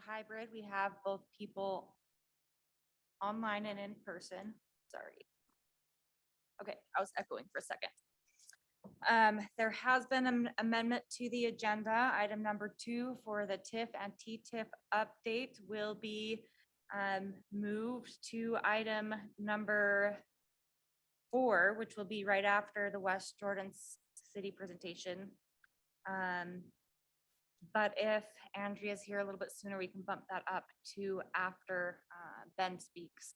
hybrid. We have both people online and in person. Sorry. Okay, I was echoing for a second. There has been an amendment to the agenda. Item number 2 for the TIF and TTIF update will be moved to item number 4, which will be right after the West Jordan City presentation. But if Andrea's here a little bit sooner, we can bump that up to after Ben speaks.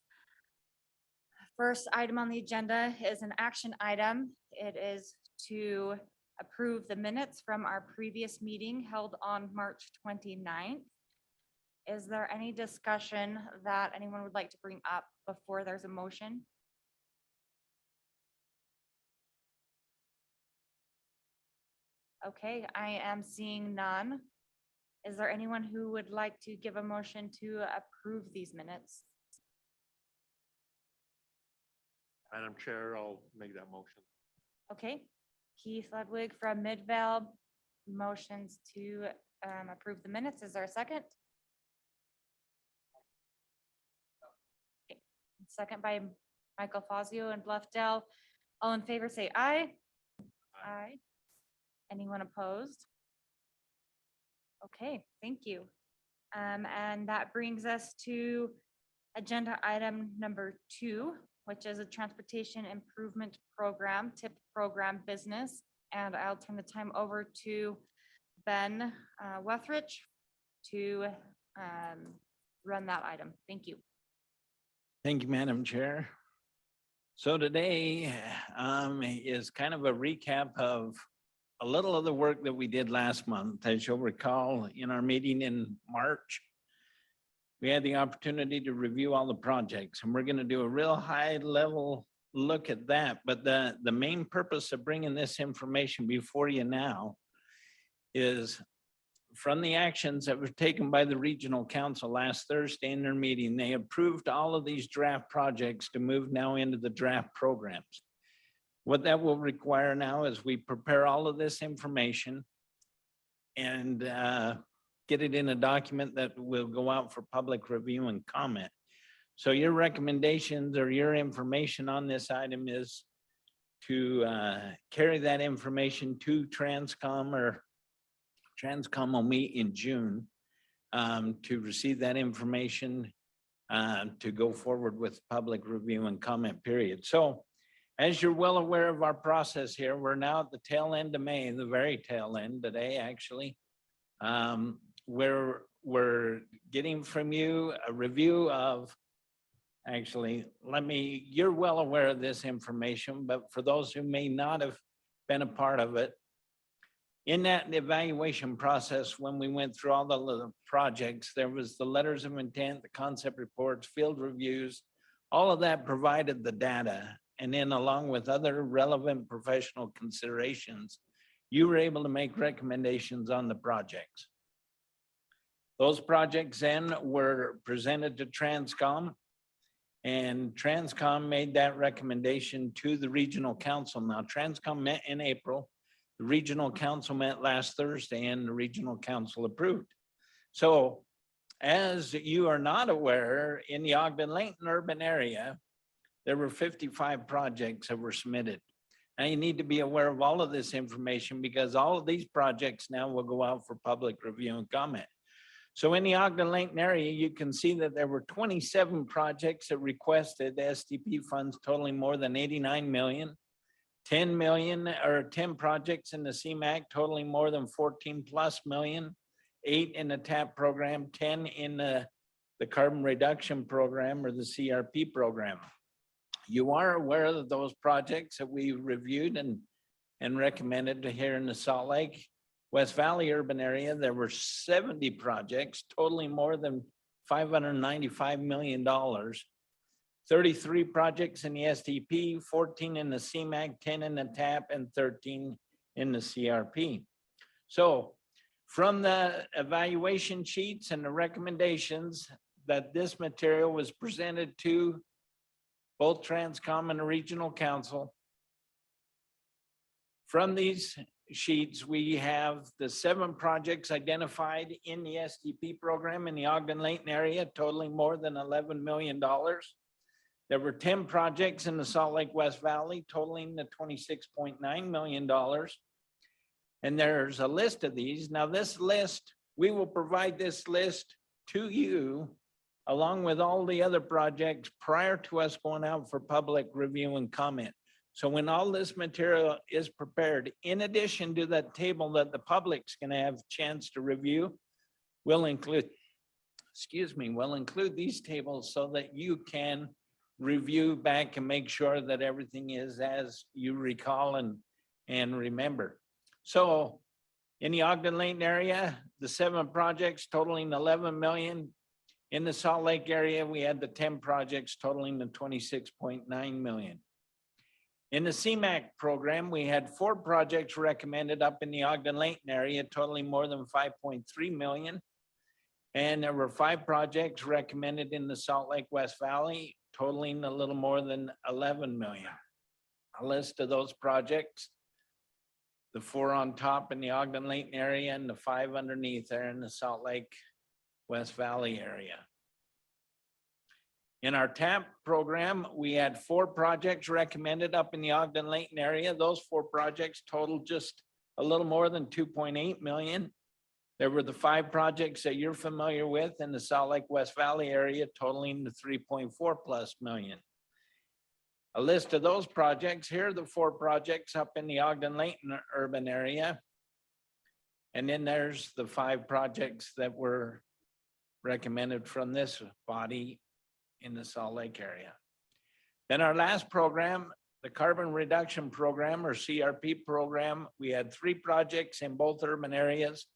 First item on the agenda is an action item. It is to approve the minutes from our previous meeting held on March 29th. Is there any discussion that anyone would like to bring up before there's a motion? Okay, I am seeing none. Is there anyone who would like to give a motion to approve these minutes? Madam Chair, I'll make that motion. Okay, Keith Ludwig from Midvale motions to approve the minutes. Is there a second? Okay. Second by Michael Fazio and Bluffdale. All in favor say aye. Aye. Anyone opposed? Okay, thank you. And that brings us to agenda item number 2, which is a transportation improvement program, TIP program business. And I'll turn the time over to Ben Wethrich to run that item. Thank you. Thank you, Madam Chair. So today is kind of a recap of a little of the work that we did last month. As you'll recall, in our meeting in March, we had the opportunity to review all the projects, and we're going to do a real high level look at that. But the main purpose of bringing this information before you now is from the actions that were taken by the regional council last Thursday in their meeting. They approved all of these draft projects to move now into the draft programs. What that will require now is we prepare all of this information and get it in a document that will go out for public review and comment. So your recommendations or your information on this item is to carry that information to TransCom, or TransCom will meet in June to receive that information to go forward with public review and comment period. So as you're well aware of our process here, we're now at the tail end of May, the very tail end today, actually. We're getting from you a review of, you're well aware of this information, but for those who may not have been a part of it, in that evaluation process, when we went through all the projects, there was the letters of intent, the concept reports, field reviews, all of that provided the data. And then along with other relevant professional considerations, you were able to make recommendations on the projects. Those projects then were presented to TransCom, and TransCom made that recommendation to the regional council. Now, TransCom met in April, the regional council met last Thursday, and the regional council approved. So as you are not aware, in the Ogden-Layton urban area, there were 55 projects that were submitted. Now you need to be aware of all of this information because all of these projects now will go out for public review and comment. So in the Ogden-Layton area, you can see that there were 27 projects that requested SDP funds totaling more than 89 million, 10 projects in the CMAQ totaling more than 14 plus million, 8 in the TAP program, 10 in the carbon reduction program or the CRP program. You are aware of those projects that we reviewed and recommended to here in the Salt Lake West Valley urban area. There were 70 projects totaling more than $595 million, 33 projects in the SDP, 14 in the CMAQ, 10 in the TAP, and 13 in the CRP. So from the evaluation sheets and the recommendations that this material was presented to both TransCom and the regional council, from these sheets, we have the 7 projects identified in the SDP program in the Ogden-Layton area totaling more than $11 million. There were 10 projects in the Salt Lake West Valley totaling the $26.9 million. And there's a list of these. Now this list, we will provide this list to you along with all the other projects prior to us going out for public review and comment. So when all this material is prepared, in addition to that table that the public's gonna have a chance to review, we'll include, we'll include these tables so that you can review back and make sure that everything is as you recall and remember. So in the Ogden-Layton area, the 7 projects totaling 11 million. In the Salt Lake area, we had the 10 projects totaling the 26.9 million. In the CMAQ program, we had 4 projects recommended up in the Ogden-Layton area totaling more than 5.3 million. And there were 5 projects recommended in the Salt Lake West Valley totaling a little more than 11 million. A list of those projects, the 4 on top in the Ogden-Layton area and the 5 underneath there in the Salt Lake West Valley area. In our TAP program, we had 4 projects recommended up in the Ogden-Layton area. Those 4 projects totaled just a little more than 2.8 million. There were the 5 projects that you're familiar with in the Salt Lake West Valley area totaling the 3.4+ million. A list of those projects, here are the 4 projects up in the Ogden-Layton urban area. And then there's the 5 projects that were recommended from this body in the Salt Lake area. Then our last program, the carbon reduction program or CRP program, we had 3 projects in both urban areas.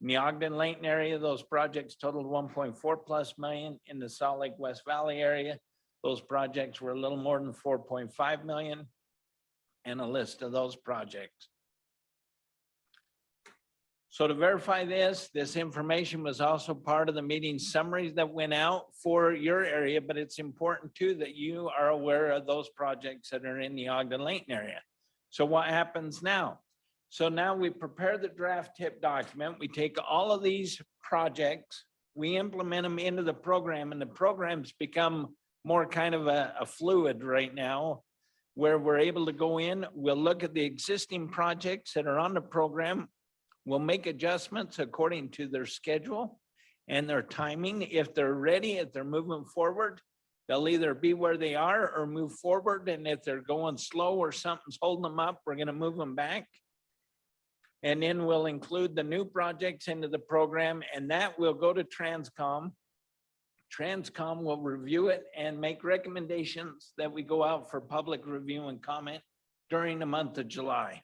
In the Ogden-Layton area, those projects totaled 1.4+ million. In the Salt Lake West Valley area, those projects were a little more than 4.5 million, and a list of those projects. So to verify this information was also part of the meeting summaries that went out for your area, but it's important too that you are aware of those projects that are in the Ogden-Layton area. So what happens now? So now we prepare the draft tip document. We take all of these projects, we implement them into the program, and the programs become more kind of a fluid right now, where we're able to go in, we'll look at the existing projects that are on the program. We'll make adjustments according to their schedule and their timing. If they're ready, if they're moving forward, they'll either be where they are or move forward. And if they're going slow or something's holding them up, we're going to move them back. And then we'll include the new projects into the program, and that will go to TransCom. TransCom will review it and make recommendations that we go out for public review and comment during the month of July.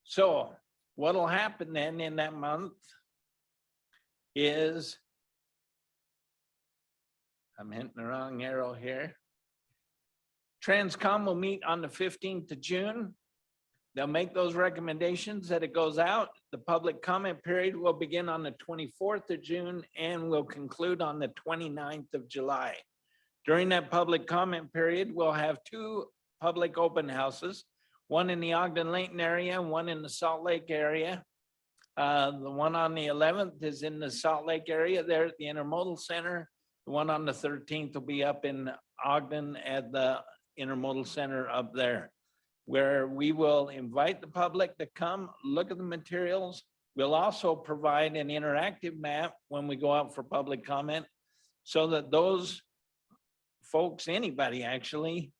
So what'll happen then in that month is, I'm hitting the wrong arrow here. TransCom will meet on the 15th of June. They'll make those recommendations that it goes out. The public comment period will begin on the 24th of June and will conclude on the 29th of July. During that public comment period, we'll have 2 public open houses, one in the Ogden-Layton area, one in the Salt Lake area. The one on the 11th is in the Salt Lake area there at the Intermodal Center. The one on the 13th will be up in Ogden at the Intermodal Center up there, where we will invite the public to come look at the materials. We'll also provide an interactive map when we go out for public comment so that those folks, anybody actually,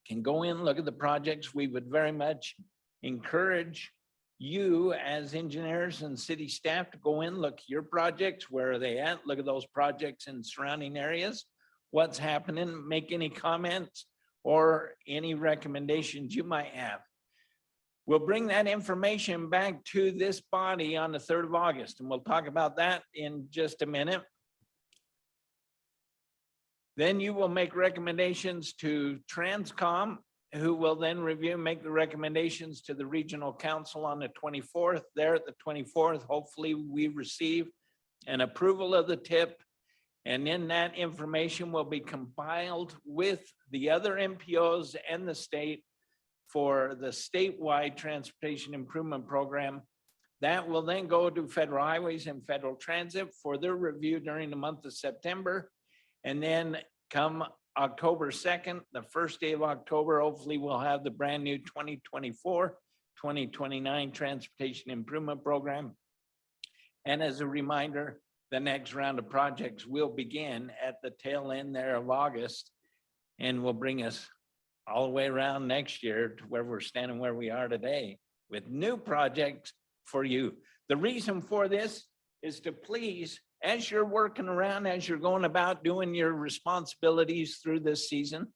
can go in, look at the projects. We would very much encourage you as engineers and city staff to go in, look at your projects, where are they at? Look at those projects in surrounding areas, what's happening, make any comments or any recommendations you might have. We'll bring that information back to this body on the 3rd of August, and we'll talk about that in just a minute. Then you will make recommendations to TransCom, who will then review and make the recommendations to the regional council on the 24th. There at the 24th, hopefully we receive an approval of the tip, and then that information will be compiled with the other MPOs and the state for the statewide transportation improvement program. That will then go to Federal Highways and Federal Transit for their review during the month of September. And then come October 2nd, the first day of October, hopefully we'll have the brand new 2024-2029 Transportation Improvement Program. And as a reminder, the next round of projects will begin at the tail end there of August and will bring us all the way around next year to where we're standing where we are today with new projects for you. The reason for this is to please, as you're working around, as you're going about doing your responsibilities through this season,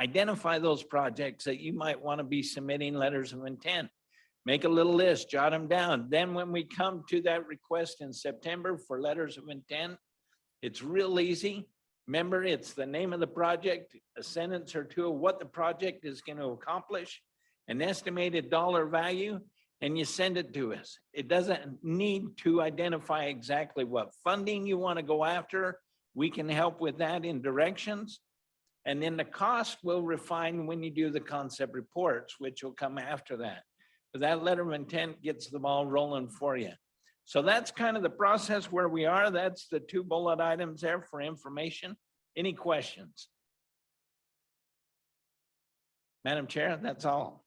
identify those projects that you might want to be submitting letters of intent. Make a little list, jot them down. Then when we come to that request in September for letters of intent, it's real easy. Remember, it's the name of the project, a sentence or two of what the project is going to accomplish, an estimated dollar value, and you send it to us. It doesn't need to identify exactly what funding you want to go after. We can help with that in directions. And then the cost will refine when you do the concept reports, which will come after that. But that letter of intent gets the ball rolling for you. So that's kind of the process where we are. That's the 2 bullet items there for information. Any questions? Madam Chair, that's all.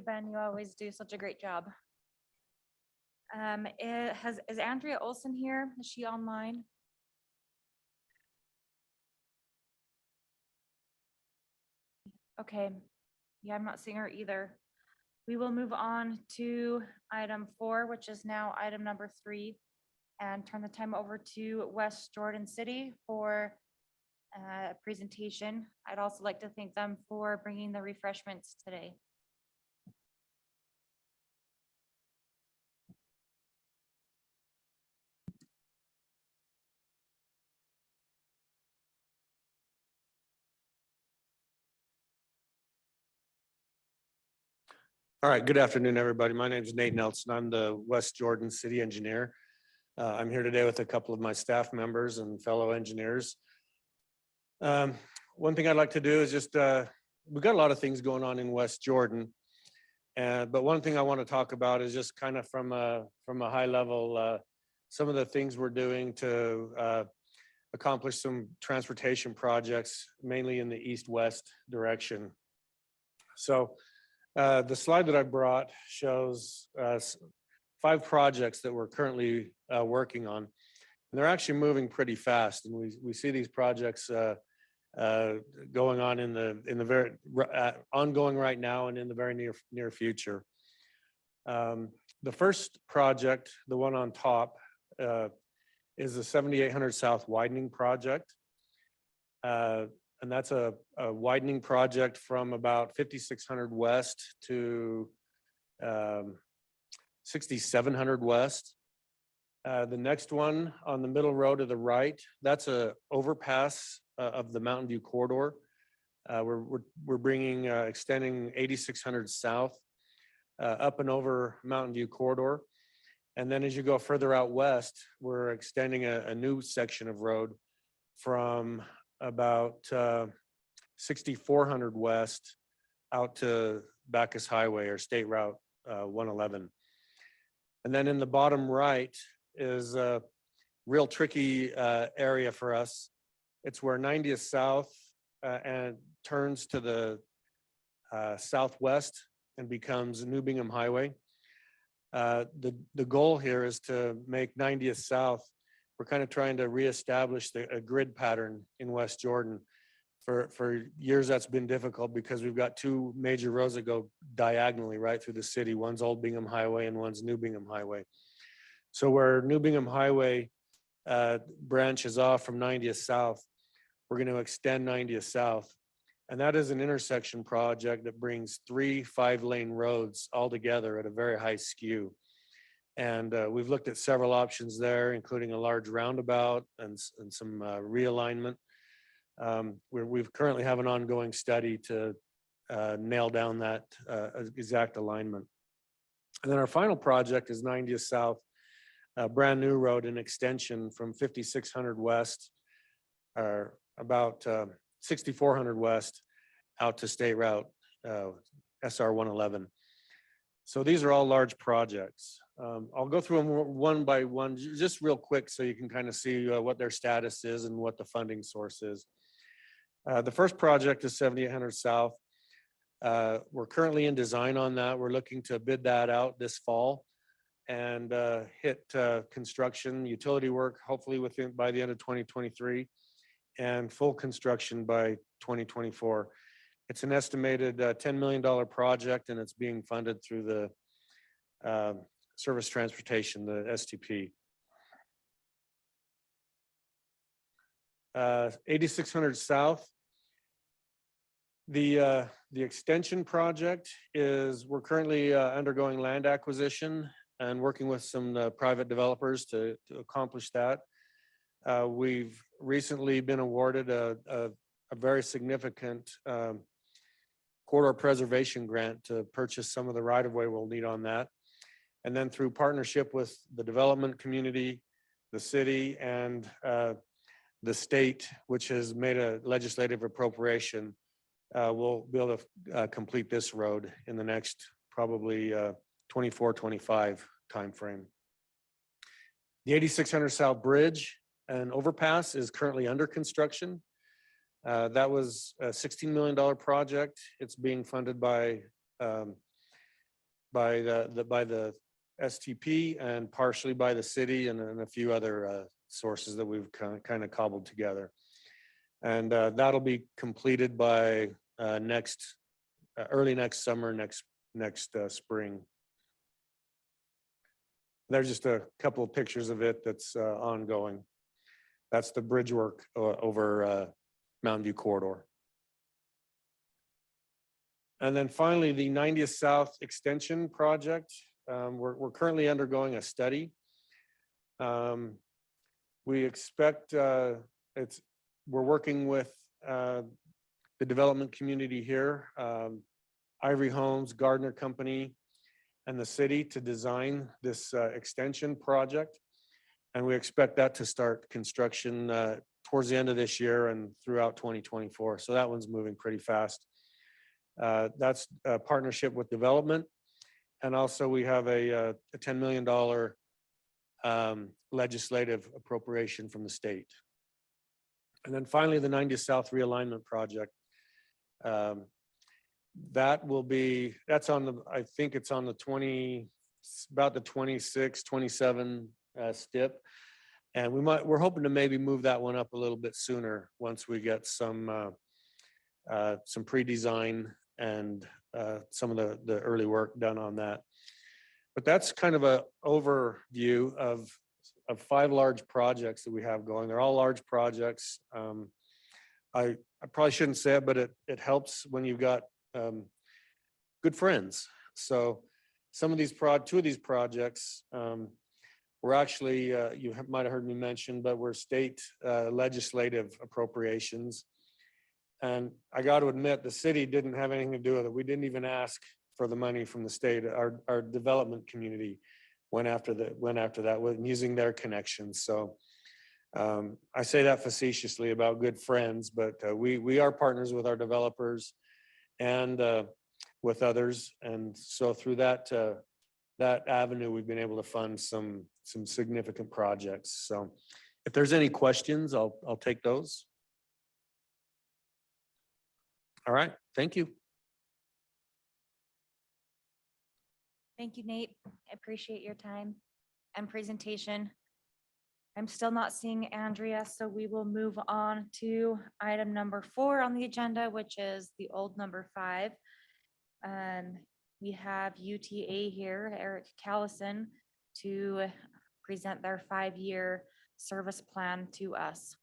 Ben, you always do such a great job. Is Andrea Olson here? Is she online? Okay, yeah, I'm not seeing her either. We will move on to item 4, which is now item number 3, and turn the time over to West Jordan City for a presentation. I'd also like to thank them for bringing the refreshments today. All right, good afternoon, everybody. My name is Nate Nelson. I'm the West Jordan City Engineer. I'm here today with a couple of my staff members and fellow engineers. One thing I'd like to do is just, we've got a lot of things going on in West Jordan. But one thing I want to talk about is just kind of from a high level, some of the things we're doing to accomplish some transportation projects, mainly in the east-west direction. So the slide that I brought shows 5 projects that we're currently working on. And they're actually moving pretty fast. And we see these projects going on in the very ongoing right now and in the very near future. The first project, the one on top, is the 7800 South widening project. And that's a widening project from about 5600 West to 6700 West. The next one on the middle row to the right, that's a overpass of the Mountain View corridor. We're bringing extending 8600 South up and over Mountain View corridor. And then as you go further out west, we're extending a new section of road from about 6400 West out to Bacchus Highway or State Route 111. And then in the bottom right is a real tricky area for us. It's where 90th South and turns to the southwest and becomes New Bingham Highway. The goal here is to make 90th South. We're kind of trying to reestablish a grid pattern in West Jordan. For years, that's been difficult because we've got 2 major roads that go diagonally right through the city. One's Old Bingham Highway and one's New Bingham Highway. So where New Bingham Highway branches off from 90th South, we're going to extend 90th South. And that is an intersection project that brings 3 5-lane roads all together at a very high skew. And we've looked at several options there, including a large roundabout and some realignment. We've currently have an ongoing study to nail down that exact alignment. And then our final project is 90th South, a brand new road and extension from 5600 West, or about 6400 West, out to State Route SR 111. So these are all large projects. I'll go through them one by one, just real quick, so you can kind of see what their status is and what the funding source is. The first project is 7800 South. We're currently in design on that. We're looking to bid that out this fall and hit construction, utility work, hopefully by the end of 2023, and full construction by 2024. It's an estimated $10 million project, and it's being funded through the Service Transportation, the STP. 8600 South. The extension project is, we're currently undergoing land acquisition and working with some private developers to accomplish that. We've recently been awarded a very significant corridor preservation grant to purchase some of the right-of-way we'll need on that. And then through partnership with the development community, the city, and the state, which has made a legislative appropriation, we'll be able to complete this road in the next probably 24-25 timeframe. The 8600 South Bridge and overpass is currently under construction. That was a $16 million project. It's being funded by the STP and partially by the city and a few other sources that we've kind of cobbled together. And that'll be completed by early next summer, next spring. There's just a couple of pictures of it that's ongoing. That's the bridge work over Mountain View Corridor. And then finally, the 90th South Extension project. We're currently undergoing a study. We expect we're working with the development community here, Ivory Homes, Gardner Company, and the city to design this extension project. And we expect that to start construction towards the end of this year and throughout 2024. So that one's moving pretty fast. That's a partnership with development. And also we have a $10 million legislative appropriation from the state. And then finally, the 90th South Realignment Project. That's on the, I think it's on the about the 26, 27 stip. And we're hoping to maybe move that one up a little bit sooner once we get some pre-design and some of the early work done on that. But that's kind of an overview of 5 large projects that we have going. They're all large projects. I probably shouldn't say it, but it helps when you've got good friends. So two of these projects, we're actually, you might have heard me mention, but we're state legislative appropriations. And I got to admit, the city didn't have anything to do with it. We didn't even ask for the money from the state. Our development community went after that with using their connections. So I say that facetiously about good friends, but we are partners with our developers and with others. And so through that avenue, we've been able to fund some significant projects. So if there's any questions, I'll take those. All right, thank you. Thank you, Nate. I appreciate your time and presentation. I'm still not seeing Andrea, so we will move on to item number 4 on the agenda, which is the old number 5. We have UTA here, Eric Callison, to present their 5-year service plan to us.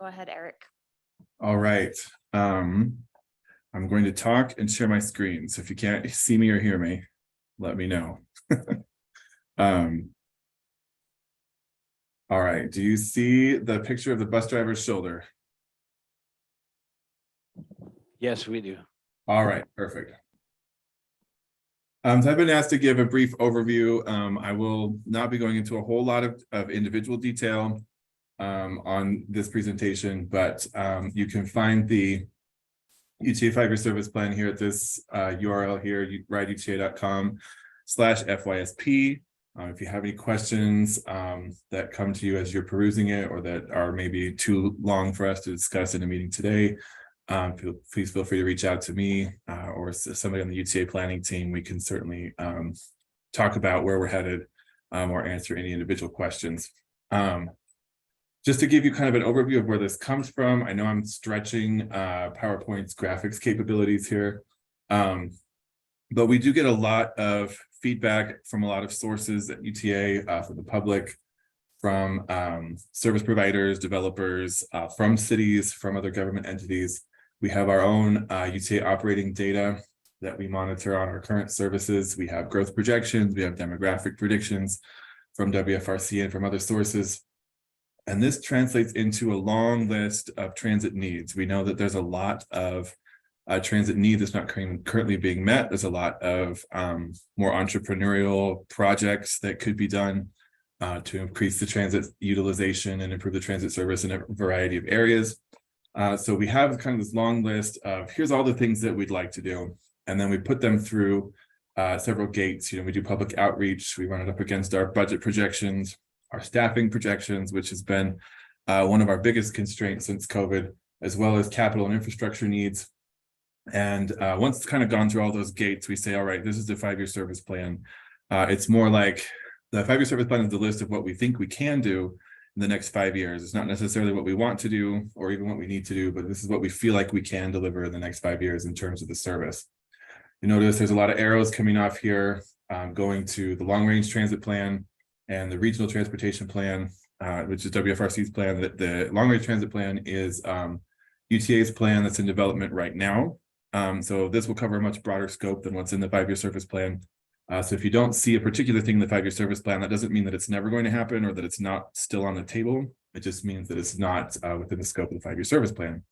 Go ahead, Eric. All right. I'm going to talk and share my screen. So if you can't see me or hear me, let me know. All right. Do you see the picture of the bus driver's shoulder? Yes, we do. All right, perfect. So I've been asked to give a brief overview. I will not be going into a whole lot of individual detail on this presentation, but you can find the UTA 5-year service plan here at this URL here, rideuta.com/FYSP. If you have any questions that come to you as you're perusing it or that are maybe too long for us to discuss in a meeting today, please feel free to reach out to me or somebody on the UTA planning team. We can certainly talk about where we're headed or answer any individual questions. Just to give you kind of an overview of where this comes from, I know I'm stretching PowerPoint's graphics capabilities here, but we do get a lot of feedback from a lot of sources at UTA, from the public, from service providers, developers, from cities, from other government entities. We have our own UTA operating data that we monitor on our current services. We have growth projections, we have demographic predictions from WFRC and from other sources. And this translates into a long list of transit needs. We know that there's a lot of transit need that's not currently being met. There's a lot of more entrepreneurial projects that could be done to increase the transit utilization and improve the transit service in a variety of areas. So we have kind of this long list of here's all the things that we'd like to do. And then we put them through several gates. We do public outreach. We run it up against our budget projections, our staffing projections, which has been one of our biggest constraints since COVID, as well as capital and infrastructure needs. And once it's kind of gone through all those gates, we say, all right, this is the 5-year service plan. It's more like the 5-year service plan is the list of what we think we can do in the next 5 years. It's not necessarily what we want to do or even what we need to do, but this is what we feel like we can deliver in the next 5 years in terms of the service. You notice there's a lot of arrows coming off here, going to the long range transit plan and the regional transportation plan, which is WFRC's plan. That the long range transit plan is UTA's plan that's in development right now. So this will cover a much broader scope than what's in the 5-year service plan. So if you don't see a particular thing in the 5-year service plan, that doesn't mean that it's never going to happen or that it's not still on the table. It just means that it's not within the scope of the 5-year service plan.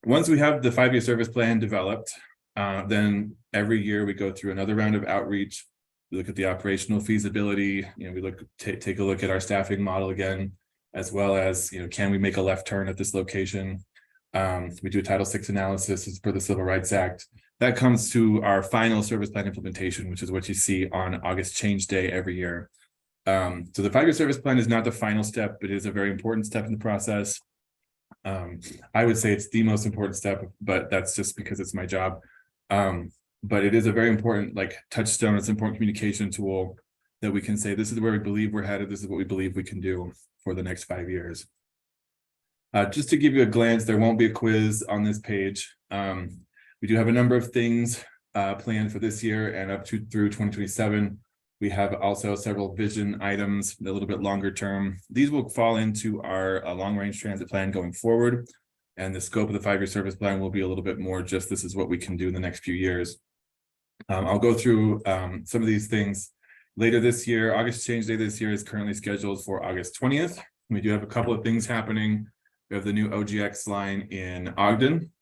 Once we have the 5-year service plan developed, then every year we go through another round of outreach. We look at the operational feasibility. We take a look at our staffing model again, as well as can we make a left turn at this location? We do a Title VI analysis as per the Civil Rights Act. That comes to our final service plan implementation, which is what you see on August Change Day every year. So the 5-year service plan is not the final step, but it is a very important step in the process. I would say it's the most important step, but that's just because it's my job. But it is a very important touchstone. It's an important communication tool that we can say, this is where we believe we're headed. This is what we believe we can do for the next 5 years. Just to give you a glance, there won't be a quiz on this page. We do have a number of things planned for this year and up to through 2027. We have also several vision items, a little bit longer term. These will fall into our long-range transit plan going forward. And the scope of the 5-year service plan will be a little bit more just this is what we can do in the next few years. I'll go through some of these things later this year. August Change Day this year is currently scheduled for August 20th. We do have a couple of things happening. We have the new OGX line in Ogden.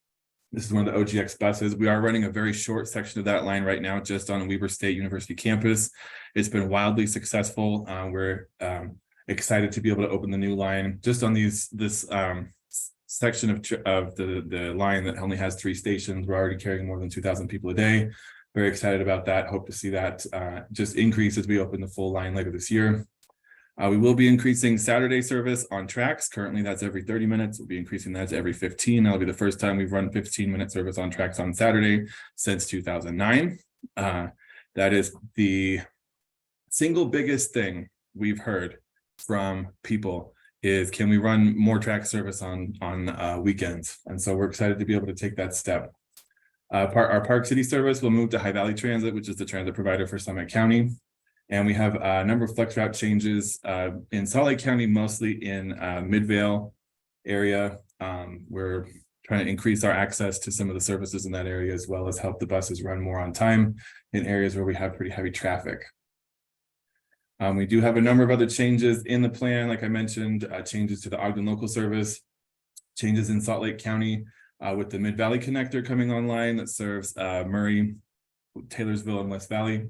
This is one of the OGX buses. We are running a very short section of that line right now, just on Weber State University campus. It's been wildly successful. We're excited to be able to open the new line just on this section of the line that only has 3 stations. We're already carrying more than 2,000 people a day. Very excited about that. Hope to see that just increase as we open the full line later this year. We will be increasing Saturday service on tracks. Currently, that's every 30 minutes. We'll be increasing that to every 15. That'll be the first time we've run 15-minute service on tracks on Saturday since 2009. That is the single biggest thing we've heard from people is, can we run more track service on weekends? And so we're excited to be able to take that step. Our Park City service will move to High Valley Transit, which is the transit provider for Summit County. And we have a number of flex route changes in Salt Lake County, mostly in Midvale area. We're trying to increase our access to some of the services in that area, as well as help the buses run more on time in areas where we have pretty heavy traffic. We do have a number of other changes in the plan. Like I mentioned, changes to the Ogden local service, changes in Salt Lake County with the Mid-Valley connector coming online that serves Murray, Taylorsville, and West Valley.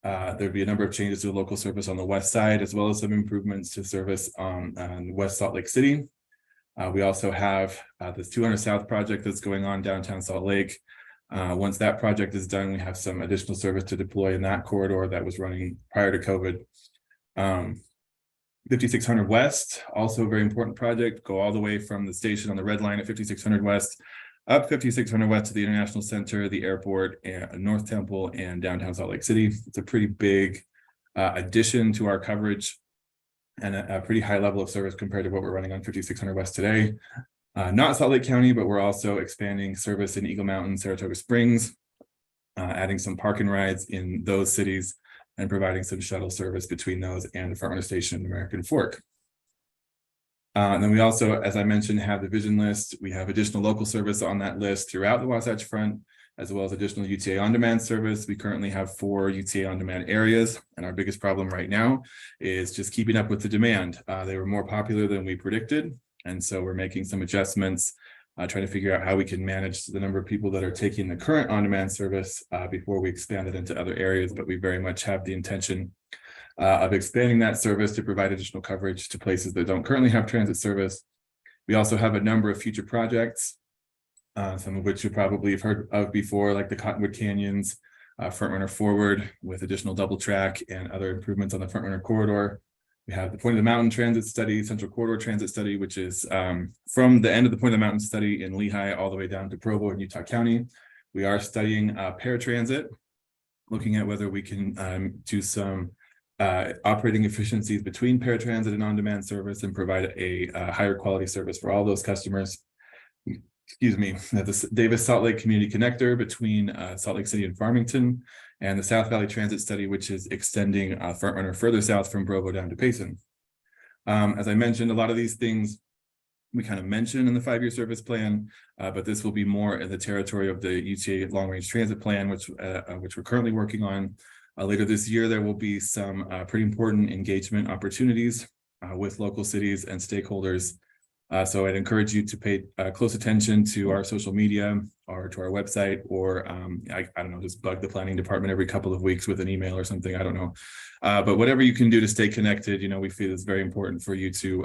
There'd be a number of changes to the local service on the west side, as well as some improvements to service on West Salt Lake City. We also have this 200 South project that's going on downtown Salt Lake. Once that project is done, we have some additional service to deploy in that corridor that was running prior to COVID. 5600 West, also a very important project, go all the way from the station on the red line at 5600 West, up 5600 West to the International Center, the airport, and North Temple, and downtown Salt Lake City. It's a pretty big addition to our coverage and a pretty high level of service compared to what we're running on 5600 West today. Not Salt Lake County, but we're also expanding service in Eagle Mountain, Saratoga Springs, adding some park and rides in those cities, and providing some shuttle service between those and the Front Runner Station in American Fork. And then we also, as I mentioned, have the vision list. We have additional local service on that list throughout the Wasatch Front, as well as additional UTA on-demand service. We currently have 4 UTA on-demand areas, and our biggest problem right now is just keeping up with the demand. They were more popular than we predicted, and so we're making some adjustments, trying to figure out how we can manage the number of people that are taking the current on-demand service before we expand it into other areas. But we very much have the intention of expanding that service to provide additional coverage to places that don't currently have transit service. We also have a number of future projects, some of which you probably have heard of before, like the Cottonwood Canyons, Front Runner Forward, with additional double track and other improvements on the Front Runner corridor. We have the Point of the Mountain Transit Study, Central Corridor Transit Study, which is from the end of the Point of the Mountain Study in Lehigh all the way down to Provo in Utah County. We are studying paratransit, looking at whether we can do some operating efficiencies between paratransit and on-demand service and provide a higher quality service for all those customers. Excuse me, the Davis Salt Lake Community Connector between Salt Lake City and Farmington, and the South Valley Transit Study, which is extending Front Runner further south from Provo down to Payson. As I mentioned, a lot of these things we kind of mentioned in the 5-year service plan, but this will be more in the territory of the UTA Long Range Transit Plan, which we're currently working on. Later this year, there will be some pretty important engagement opportunities with local cities and stakeholders. So I'd encourage you to pay close attention to our social media or to our website, or I don't know, just bug the planning department every couple of weeks with an email or something. I don't know. But whatever you can do to stay connected, we feel it's very important for you to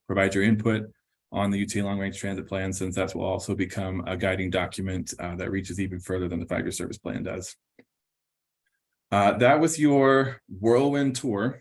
provide your input on the UTA Long Range Transit Plan, since that will also become a guiding document that reaches even further than the 5-year service plan does. That was your whirlwind tour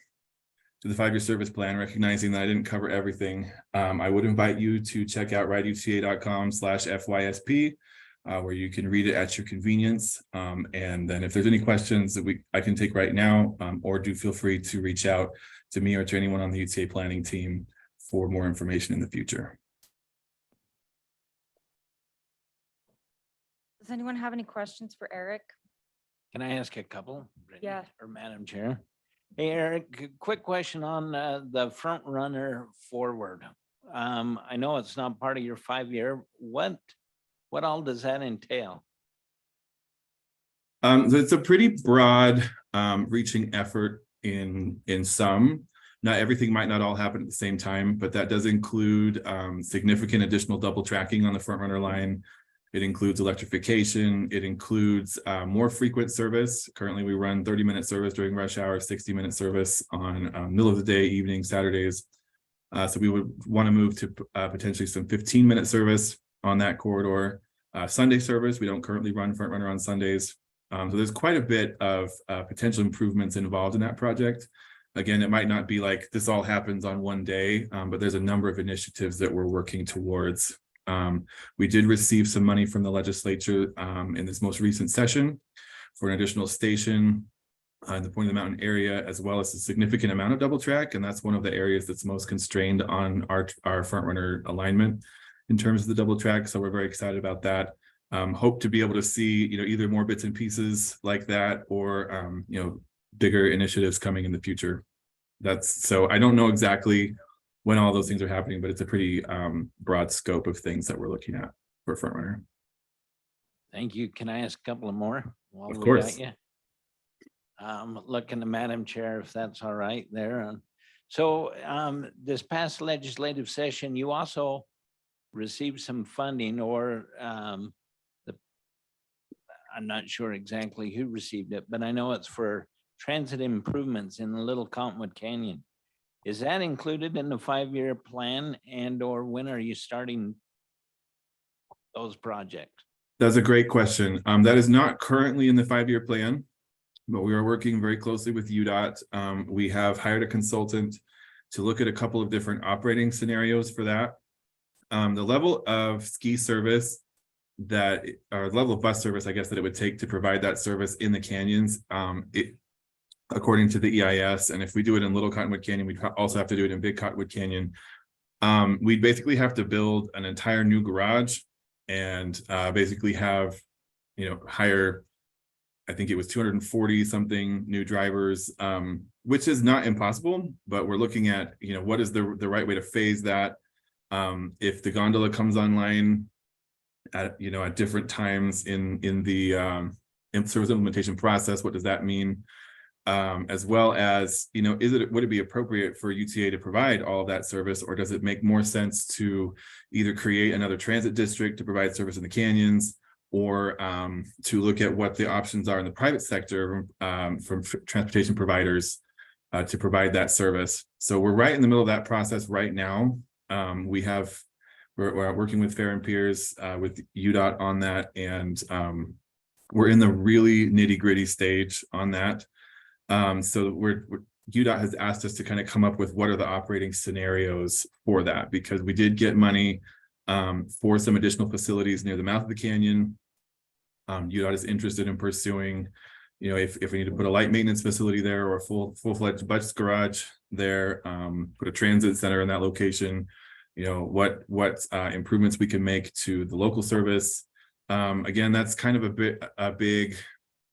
to the 5-year service plan, recognizing that I didn't cover everything. I would invite you to check out rideuta.com/FYSP, where you can read it at your convenience. And then if there's any questions that I can take right now, or do feel free to reach out to me or to anyone on the UTA planning team for more information in the future. Does anyone have any questions for Eric? Can I ask a couple? Brittany, Yeah. or Madam Chair? Hey, Eric, quick question on the Front Runner Forward. I know it's not part of your 5-year. What all does that entail? So it's a pretty broad reaching effort in some. Not everything might not all happen at the same time, but that does include significant additional double tracking on the Front Runner line. It includes electrification. It includes more frequent service. Currently, we run 30-minute service during rush hour, 60-minute service on middle of the day, evening, Saturdays. So we would want to move to potentially some 15-minute service on that corridor. Sunday service, we don't currently run Front Runner on Sundays. So there's quite a bit of potential improvements involved in that project. Again, it might not be like this all happens on one day, but there's a number of initiatives that we're working towards. We did receive some money from the legislature in this most recent session for an additional station in the Point of the Mountain area, as well as a significant amount of double track. And that's one of the areas that's most constrained on our Front Runner alignment in terms of the double track. So we're very excited about that. Hope to be able to see, either more bits and pieces like that, or, bigger initiatives coming in the future. So I don't know exactly when all those things are happening, but it's a pretty broad scope of things that we're looking at for Front Runner. Thank you. Can I ask a couple of more? Of course. Looking to Madam Chair, if that's all right there. So this past legislative session, you also received some funding, or I'm not sure exactly who received it, but I know it's for transit improvements in the Little Cottonwood Canyon. Is that included in the 5-year plan, and or when are you starting those projects? That's a great question. That is not currently in the 5-year plan, but we are working very closely with UDOT. We have hired a consultant to look at a couple of different operating scenarios for that. The level of ski service or level of bus service, I guess, that it would take to provide that service in the canyons, according to the EIS, and if we do it in Little Cottonwood Canyon, we'd also have to do it in Big Cottonwood Canyon. We'd basically have to build an entire new garage and basically have, hire, I think it was 240 something new drivers, which is not impossible, but we're looking at, what is the right way to phase that. If the gondola comes online at different times in the service implementation process, what does that mean? As well as, would it be appropriate for UTA to provide all of that service, or does it make more sense to either create another transit district to provide service in the canyons, or to look at what the options are in the private sector from transportation providers to provide that service? So we're right in the middle of that process right now. We're working with Fair and Peers with UDOT on that, and we're in the really nitty-gritty stage on that. So UDOT has asked us to kind of come up with what are the operating scenarios for that, because we did get money for some additional facilities near the mouth of the canyon. UDOT is interested in pursuing, if we need to put a light maintenance facility there, or a full-fledged bus garage there, put a transit center in that location, what improvements we can make to the local service. Again, that's kind of a big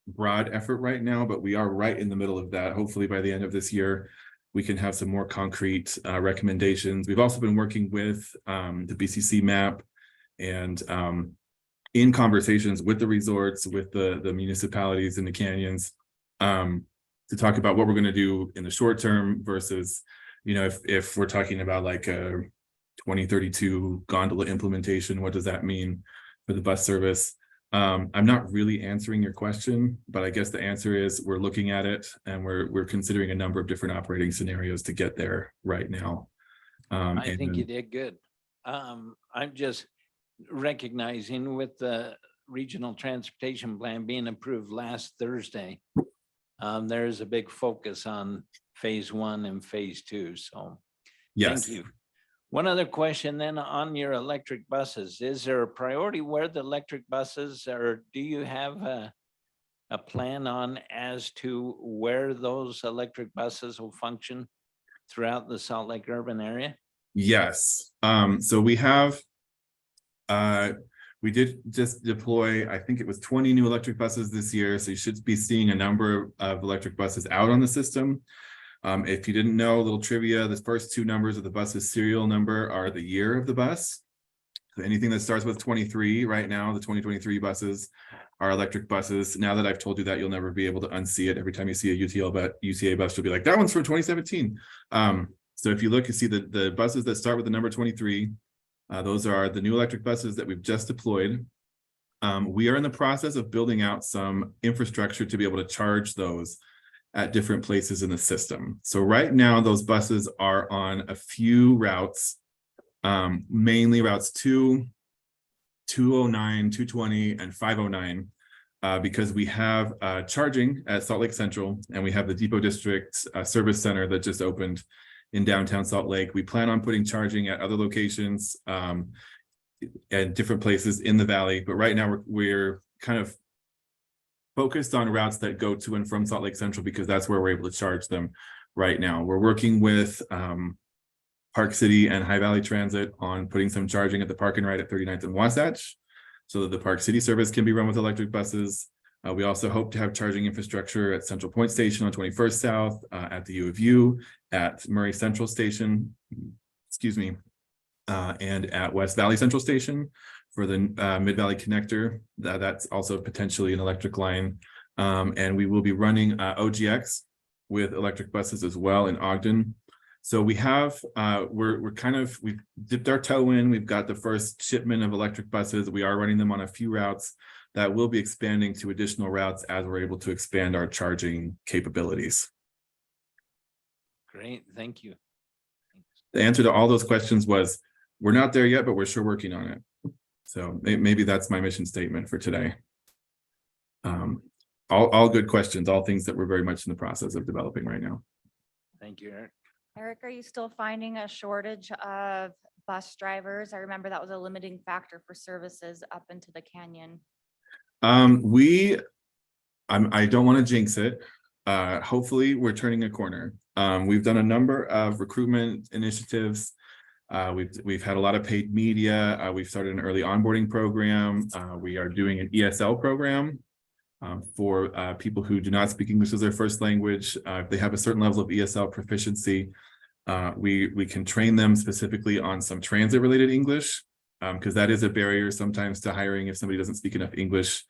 broad effort right now, but we are right in the middle of that. Hopefully by the end of this year, we can have some more concrete recommendations. We've also been working with the BCC map and in conversations with the resorts, with the municipalities in the canyons, to talk about what we're going to do in the short term versus, if we're talking about like a 2032 gondola implementation, what does that mean for the bus service? I'm not really answering your question, but I guess the answer is we're looking at it, and we're considering a number of different operating scenarios to get there right now. I think you did good. I'm just recognizing with the regional transportation plan being approved last Thursday, there's a big focus on phase 1 and phase 2. So yes. Thank you. One other question then on your electric buses. Is there a priority where the electric buses, or do you have a plan on as to where those electric buses will function throughout the Salt Lake urban area? Yes. So we did just deploy, I think it was 20 new electric buses this year. So you should be seeing a number of electric buses out on the system. If you didn't know, a little trivia, the first 2 numbers of the bus's serial number are the year of the bus. So anything that starts with 23 right now, the 2023 buses are electric buses. Now that I've told you that, you'll never be able to unsee it. Every time you see a UTA bus, you'll be like, that one's from 2017. So if you look, you see the buses that start with the number 23, those are the new electric buses that we've just deployed. We are in the process of building out some infrastructure to be able to charge those at different places in the system. So right now, those buses are on a few routes, mainly routes 2, 209, 220, and 509, because we have charging at Salt Lake Central, and we have the Depot District Service Center that just opened in downtown Salt Lake. We plan on putting charging at other locations at different places in the valley, but right now we're kind of focused on routes that go to and from Salt Lake Central, because that's where we're able to charge them right now. We're working with Park City and High Valley Transit on putting some charging at the park and ride at 39th and Wasatch, so that the Park City service can be run with electric buses. We also hope to have charging infrastructure at Central Point Station on 21st South, at the U of U, at Murray Central Station, and at West Valley Central Station for the Mid-Valley Connector. That's also potentially an electric line. And we will be running OGX with electric buses as well in Ogden. So we have, we've dipped our toe in. We've got the first shipment of electric buses. We are running them on a few routes that will be expanding to additional routes as we're able to expand our charging capabilities. Great, thank you. the answer to all those questions was, we're not there yet, but we're sure working on it. So maybe that's my mission statement for today. All good questions, all things that we're very much in the process of developing right now. Thank you, Eric. Eric, are you still finding a shortage of bus drivers? I remember that was a limiting factor for services up into the canyon. I don't want to jinx it. Hopefully we're turning a corner. We've done a number of recruitment initiatives. We've had a lot of paid media. We've started an early onboarding program. We are doing an ESL program for people who do not speak English as their first language. If they have a certain level of ESL proficiency, we can train them specifically on some transit related English, because that is a barrier sometimes to hiring if somebody doesn't speak enough English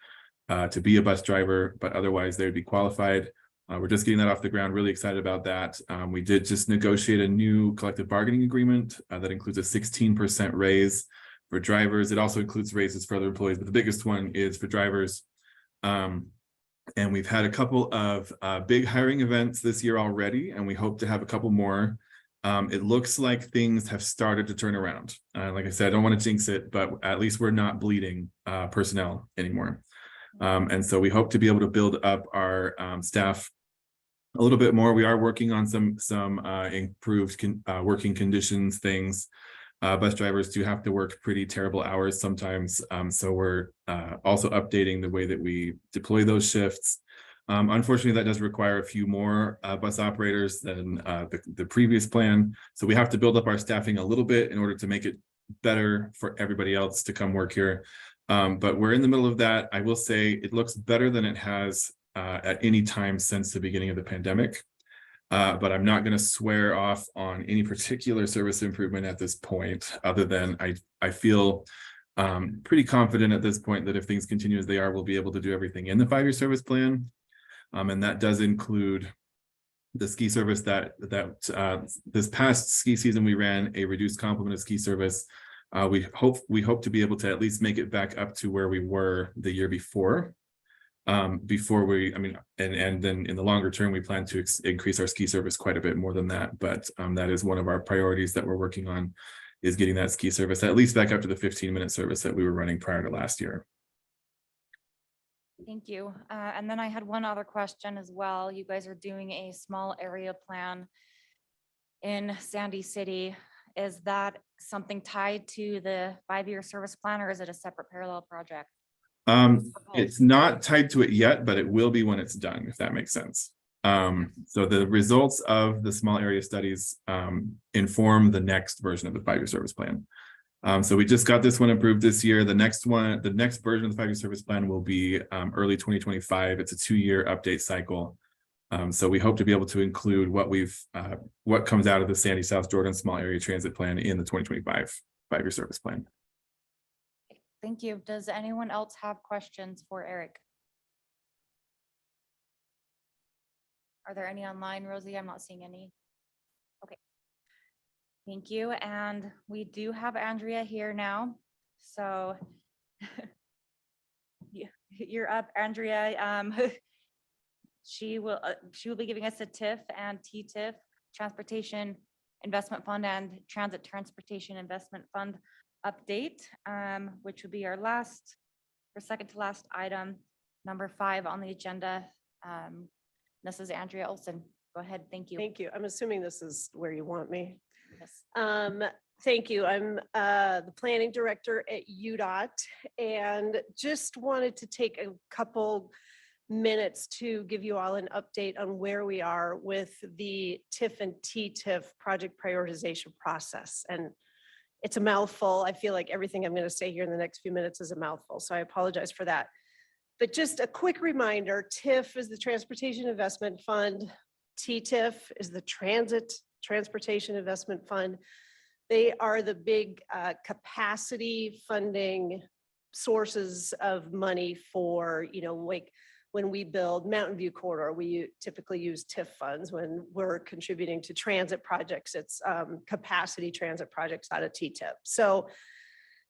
to be a bus driver, but otherwise they'd be qualified. We're just getting that off the ground, really excited about that. We did just negotiate a new collective bargaining agreement that includes a 16% raise for drivers. It also includes raises for other employees, but the biggest one is for drivers. And we've had a couple of big hiring events this year already, and we hope to have a couple more. It looks like things have started to turn around. Like I said, I don't want to jinx it, but at least we're not bleeding personnel anymore. And so we hope to be able to build up our staff a little bit more. We are working on some improved working conditions things. Bus drivers do have to work pretty terrible hours sometimes. So we're also updating the way that we deploy those shifts. Unfortunately, that does require a few more bus operators than the previous plan. So we have to build up our staffing a little bit in order to make it better for everybody else to come work here. But we're in the middle of that. I will say it looks better than it has at any time since the beginning of the pandemic. But I'm not going to swear off on any particular service improvement at this point, other than I feel pretty confident at this point that if things continue as they are, we'll be able to do everything in the 5-year service plan. And that does include the ski service that this past ski season we ran a reduced complement of ski service. We hope to be able to at least make it back up to where we were the year before. And then in the longer term, we plan to increase our ski service quite a bit more than that. But that is one of our priorities that we're working on, is getting that ski service at least back up to the 15-minute service that we were running prior to last year. Thank you. And then I had one other question as well. You guys are doing a small area plan in Sandy City. Is that something tied to the 5-year service plan, or is it a separate parallel project? It's not tied to it yet, but it will be when it's done, if that makes sense. So the results of the small area studies inform the next version of the 5-year service plan. So we just got this one approved this year. The next version of the 5-year service plan will be early 2025. It's a 2-year update cycle. So we hope to be able to include what comes out of the Sandy South Jordan small area transit plan in the 2025 5-year service plan. Thank you. Does anyone else have questions for Eric? Are there any online, Rosie? I'm not seeing any. Okay. Thank you. And we do have Andrea here now. So you're up, Andrea. She will be giving us a TIF and TTIF, Transportation Investment Fund and Transit Transportation Investment Fund update, which would be our second to last item, number 5 on the agenda. This is Andrea Olson. Go ahead. Thank you. Thank you. I'm assuming this is where you want me. Yes. Thank you. I'm the planning director at UDOT, and just wanted to take a couple minutes to give you all an update on where we are with the TIF and TTIF project prioritization process. And it's a mouthful. I feel like everything I'm going to say here in the next few minutes is a mouthful, so I apologize for that. But just a quick reminder, TIF is the Transportation Investment Fund. TTIF is the Transportation Investment Fund. They are the big capacity funding sources of money for, like when we build Mountain View Corridor, we typically use TIF funds. When we're contributing to transit projects, it's capacity transit projects out of TTIF. So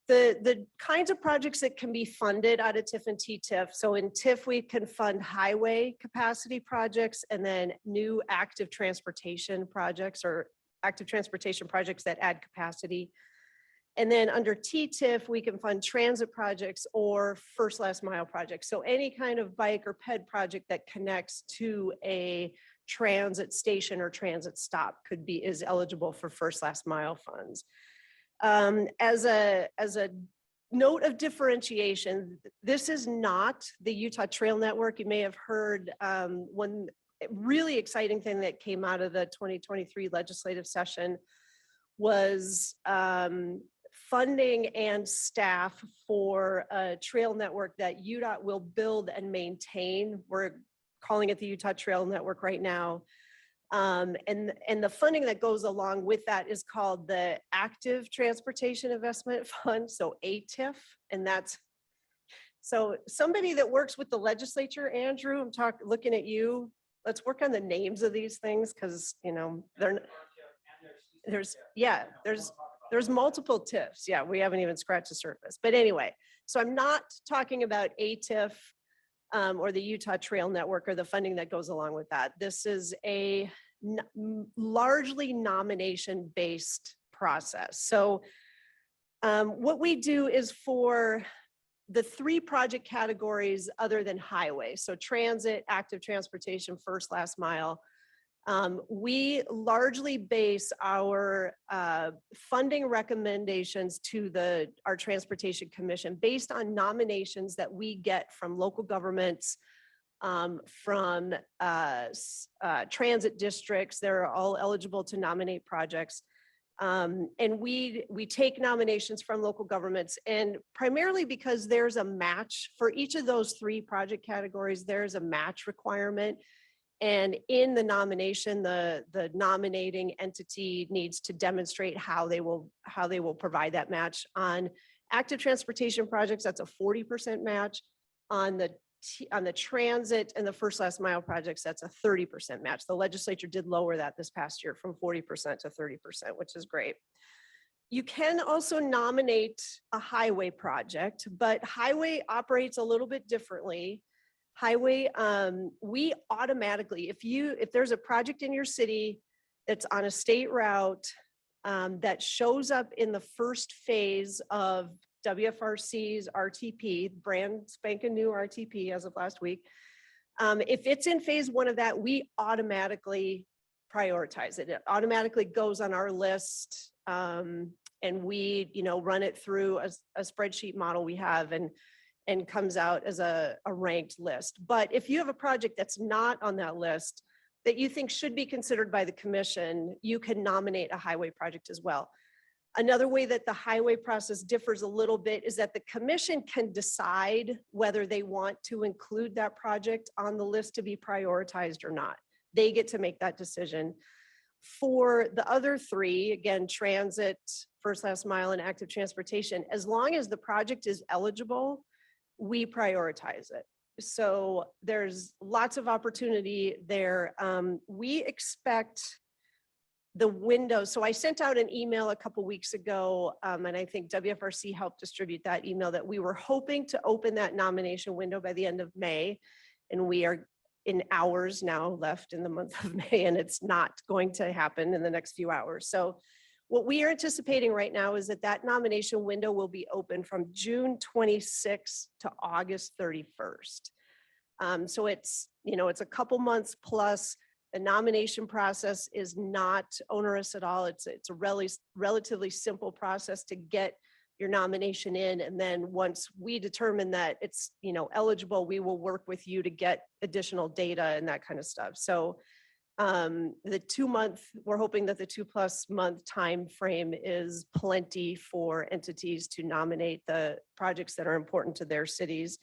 the kinds of projects that can be funded out of TIF and TTIF. So in TIF, we can fund highway capacity projects and then new active transportation projects or active transportation projects that add capacity. And then under TTIF, we can fund transit projects or first last mile projects. So any kind of bike or ped project that connects to a transit station or transit stop is eligible for first last mile funds. As a note of differentiation, this is not the Utah Trail Network. You may have heard one really exciting thing that came out of the 2023 legislative session was funding and staff for a trail network that UDOT will build and maintain. We're calling it the Utah Trail Network right now. And the funding that goes along with that is called the Active Transportation Investment Fund, so ATIF. And that's, so somebody that works with the legislature, Andrew, I'm looking at you. Let's work on the names of these things because, you know, there's multiple TIFs. Yeah, we haven't even scratched the surface. But anyway, so I'm not talking about ATIF or the Utah Trail Network or the funding that goes along with that. This is a largely nomination-based process. So what we do is for the 3 project categories other than highway, so transit, active transportation, first, last mile, we largely base our funding recommendations to our Transportation Commission based on nominations that we get from local governments, from transit districts. They're all eligible to nominate projects. And we take nominations from local governments, and primarily because there's a match for each of those 3 project categories, there's a match requirement. And in the nomination, the nominating entity needs to demonstrate how they will provide that match. On active transportation projects, that's a 40% match. On the transit and the first last mile projects, that's a 30% match. The legislature did lower that this past year from 40% to 30%, which is great. You can also nominate a highway project, but highway operates a little bit differently. Highway, we automatically, if there's a project in your city that's on a state route that shows up in the first phase of WFRC's RTP, brand spanking new RTP as of last week, if it's in phase 1 of that, we automatically prioritize it. It automatically goes on our list, and we, run it through a spreadsheet model we have, and comes out as a ranked list. But if you have a project that's not on that list that you think should be considered by the commission, you can nominate a highway project as well. Another way that the highway process differs a little bit is that the commission can decide whether they want to include that project on the list to be prioritized or not. They get to make that decision. For the other 3, again, transit, first last mile, and active transportation, as long as the project is eligible, we prioritize it. So there's lots of opportunity there. We expect the window. So I sent out an email a couple weeks ago, and I think WFRC helped distribute that email, that we were hoping to open that nomination window by the end of May. And we are in hours now left in the month of May, and it's not going to happen in the next few hours. So what we are anticipating right now is that nomination window will be open from June 26th to August 31st. So it's a couple months plus. The nomination process is not onerous at all. It's a relatively simple process to get your nomination in. And then once we determine that it's, eligible, we will work with you to get additional data and that kind of stuff. So the 2-month, we're hoping that the 2+ month time frame is plenty for entities to nominate the projects that are important to their cities.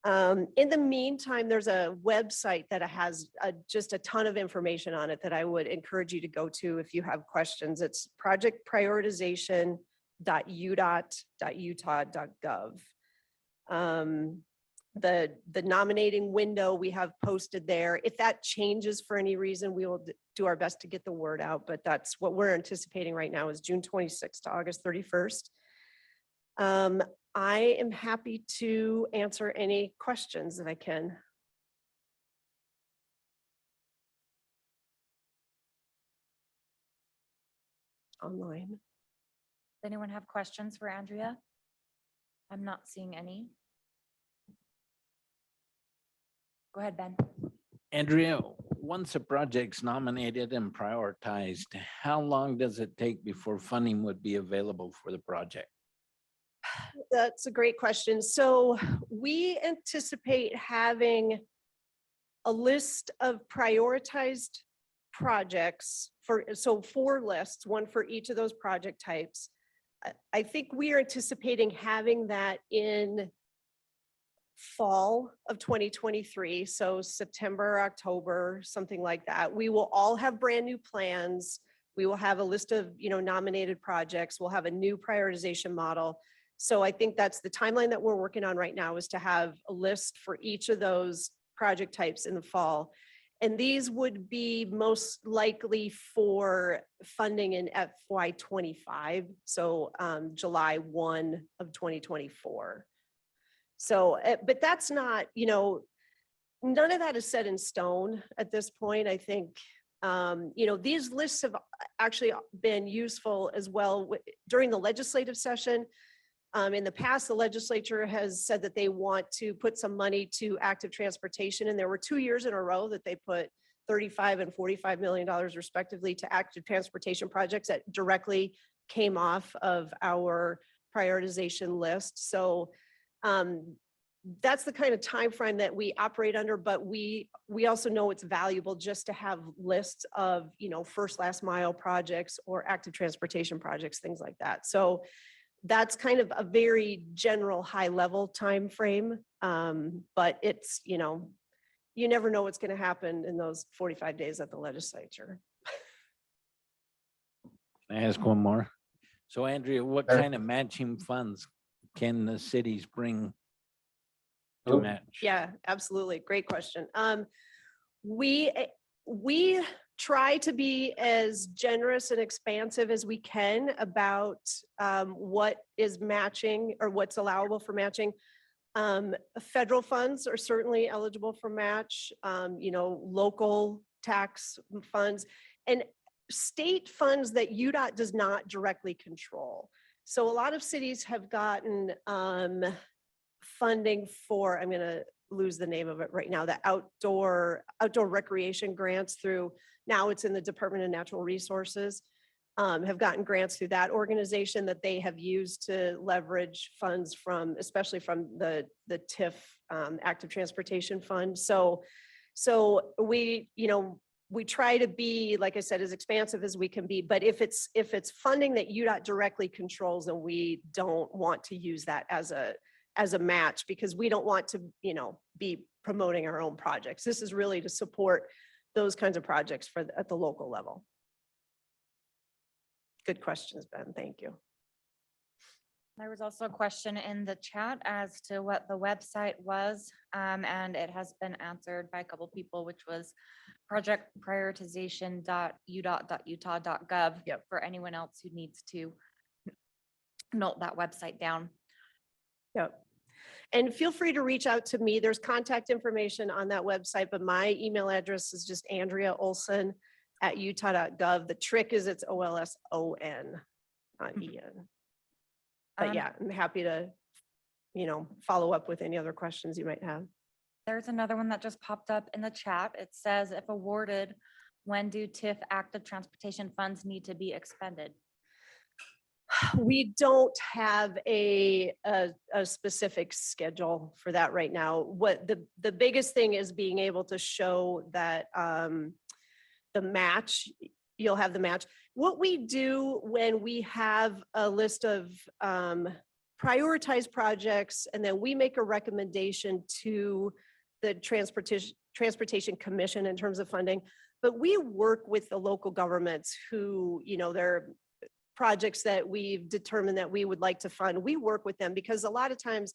In the meantime, there's a website that has just a ton of information on it that I would encourage you to go to if you have questions. It's projectprioritization.udot.utah.gov. The nominating window we have posted there. If that changes for any reason, we will do our best to get the word out, but that's what we're anticipating right now is June 26th to August 31st. I am happy to answer any questions that I can. online. Does anyone have questions for Andrea? I'm not seeing any. Go ahead, Ben. Andrea, once a project's nominated and prioritized, how long does it take before funding would be available for the project? That's a great question. So we anticipate having a list of prioritized projects so 4 lists, one for each of those project types. I think we are anticipating having that in fall of 2023, so September, October, something like that. We will all have brand new plans. We will have a list of, nominated projects. We'll have a new prioritization model. So I think that's the timeline that we're working on right now, is to have a list for each of those project types in the fall. And these would be most likely for funding in FY25, so July 1 of 2024. So, but that's not, none of that is set in stone at this point. I think, these lists have actually been useful as well during the legislative session. In the past, the legislature has said that they want to put some money to active transportation, and there were 2 years in a row that they put $35 and $45 million respectively to active transportation projects that directly came off of our prioritization list. So that's the kind of time frame that we operate under, but we also know it's valuable just to have lists of, first, last mile projects or active transportation projects, things like that. So that's kind of a very general high level time frame. But it's, you never know what's going to happen in those 45 days at the legislature. Can I ask one more? So Andrea, what Sure. kind of matching funds can the cities bring to Oh. match? Yeah, absolutely. Great question. We try to be as generous and expansive as we can about what is matching or what's allowable for matching. Federal funds are certainly eligible for match, local tax funds and state funds that UDOT does not directly control. So a lot of cities have gotten funding for, I'm going to lose the name of it right now, the outdoor recreation grants through, now it's in the Department of Natural Resources, have gotten grants through that organization that they have used to leverage funds from, especially from the TIF Active Transportation Fund. So we, we try to be, like I said, as expansive as we can be, but if it's funding that UDOT directly controls, then we don't want to use that as a match, because we don't want to, be promoting our own projects. This is really to support those kinds of projects at the local level. Good questions, Ben. Thank you. There was also a question in the chat as to what the website was, and it has been answered by a couple people, which was projectprioritization.udot.utah.gov. Yep. For anyone else who needs to note that website down. Yep. And feel free to reach out to me. There's contact information on that website, but my email address is just andreaolson@utah.gov. The trick is it's OLSON, not EN. But yeah, I'm happy to, follow up with any other questions you might have. There's another one that just popped up in the chat. It says, if awarded, when do TIF active transportation funds need to be expended? We don't have a specific schedule for that right now. What the biggest thing is being able to show that the match, you'll have the match. What we do when we have a list of prioritized projects, and then we make a recommendation to the Transportation Commission in terms of funding, but we work with the local governments who, they're projects that we've determined that we would like to fund. We work with them because a lot of times,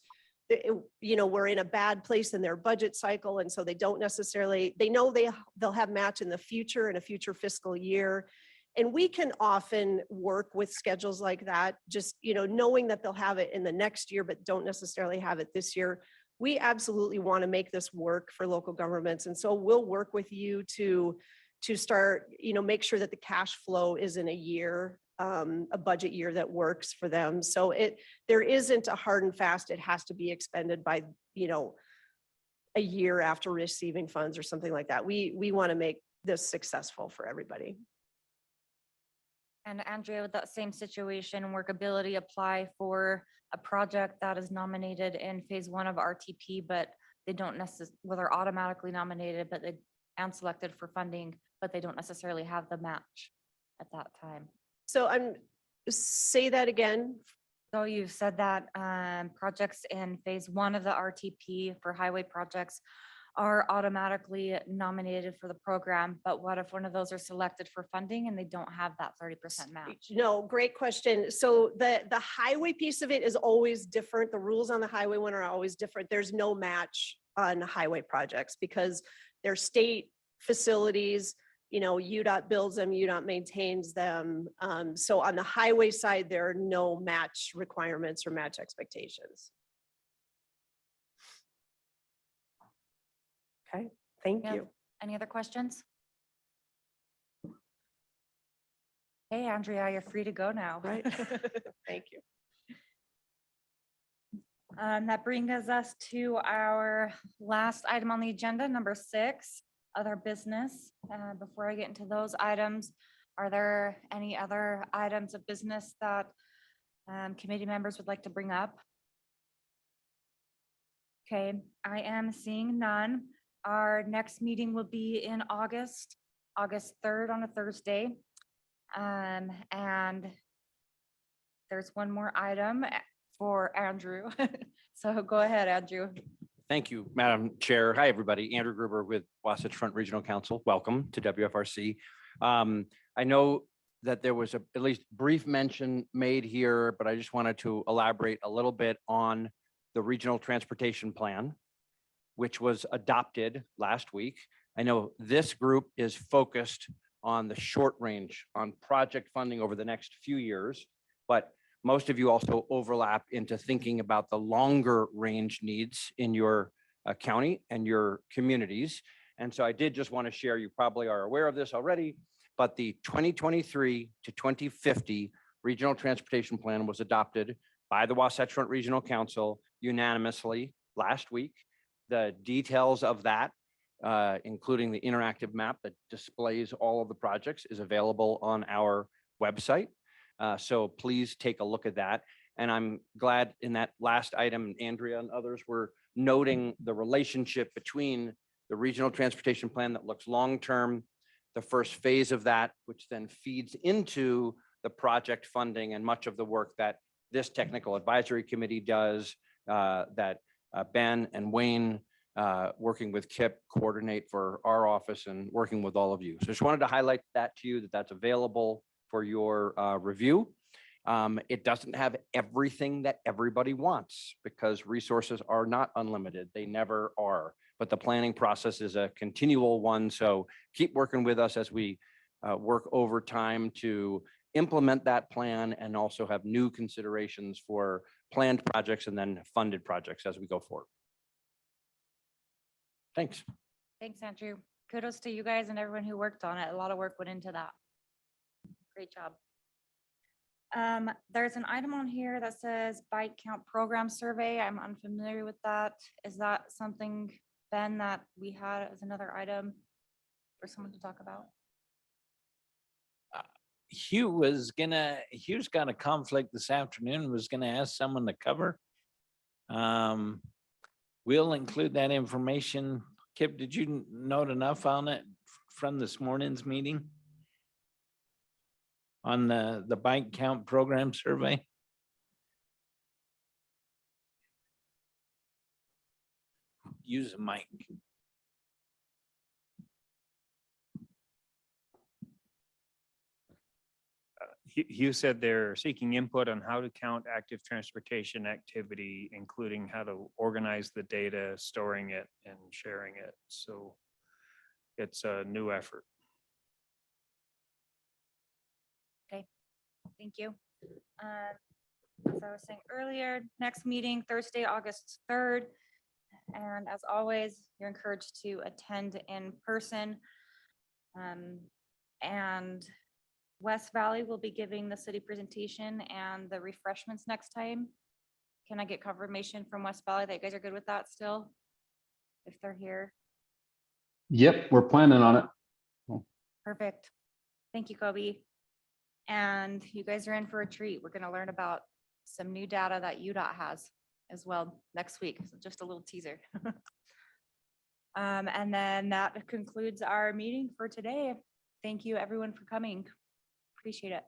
we're in a bad place in their budget cycle. And so they don't necessarily, they know they'll have match in the future, in a future fiscal year. And we can often work with schedules like that, just, knowing that they'll have it in the next year, but don't necessarily have it this year. We absolutely want to make this work for local governments. And so we'll work with you to start, make sure that the cash flow is in a year a budget year that works for them. So there isn't a hard and fast, it has to be expended by, a year after receiving funds or something like that. We want to make this successful for everybody. And Andrea, with that same situation, workability apply for a project that is nominated in phase 1 of RTP, but they don't necessarily, well, they're automatically nominated, but they and selected for funding, but they don't necessarily have the match at that time. So say that again. So you've said that projects in phase 1 of the RTP for highway projects are automatically nominated for the program, but what if one of those are selected for funding and they don't have that 30% match? No, great question. So the highway piece of it is always different. The rules on the highway one are always different. There's no match on highway projects because they're state facilities. UDOT builds them, UDOT maintains them. So on the highway side, there are no match requirements or match expectations. Okay, thank Yeah. you. Any other questions? Hey, Andrea, you're free to go now. Right. Thank you. That brings us to our last item on the agenda, number 6, other business. Before I get into those items, are there any other items of business that committee members would like to bring up? Okay, I am seeing none. Our next meeting will be in August 3rd on a Thursday. And there's one more item for Andrew. So go ahead, Andrew. Thank you, Madam Chair. Hi, everybody. Andrew Gruber with Wasatch Front Regional Council. Welcome to WFRC. I know that there was at least brief mention made here, but I just wanted to elaborate a little bit on the Regional Transportation Plan, which was adopted last week. I know this group is focused on the short range, on project funding over the next few years, but most of you also overlap into thinking about the longer range needs in your county and your communities. And so I did just want to share, you probably are aware of this already, but the 2023 to 2050 Regional Transportation Plan was adopted by the Wasatch Front Regional Council unanimously last week. The details of that, including the interactive map that displays all of the projects, is available on our website. So please take a look at that. And I'm glad in that last item, Andrea and others were noting the relationship between the Regional Transportation Plan that looks long-term, the first phase of that, which then feeds into the project funding and much of the work that this technical advisory committee does, that Ben and Wayne, working with KIP, coordinate for our office and working with all of you. So just wanted to highlight that to you, that that's available for your review. It doesn't have everything that everybody wants because resources are not unlimited. They never are. But the planning process is a continual one. So keep working with us as we work over time to implement that plan and also have new considerations for planned projects and then funded projects as we go forward. Thanks. Thanks, Andrew. Kudos to you guys and everyone who worked on it. A lot of work went into that. Great job. There's an item on here that says bike count program survey. I'm unfamiliar with that. Is that something, Ben, that we had as another item for someone to talk about? Hugh's got a conflict this afternoon, was gonna ask someone to cover. We'll include that information. Kip, did you note enough on it from this morning's meeting? On the bike count program survey? Use a mic. Hugh said they're seeking input on how to count active transportation activity, including how to organize the data, storing it and sharing it. So it's a new effort. Thank you. As I was saying earlier, next meeting Thursday, August 3rd. And as always, you're encouraged to attend in person. And West Valley will be giving the city presentation and the refreshments next time. Can I get confirmation from West Valley that you guys are good with that still? If they're here, Yep, we're planning on it. perfect. Thank you, Kobe. And you guys are in for a treat. We're gonna learn about some new data that UDOT has as well next week. So just a little teaser. And then that concludes our meeting for today. Thank you, everyone, for coming. Appreciate it.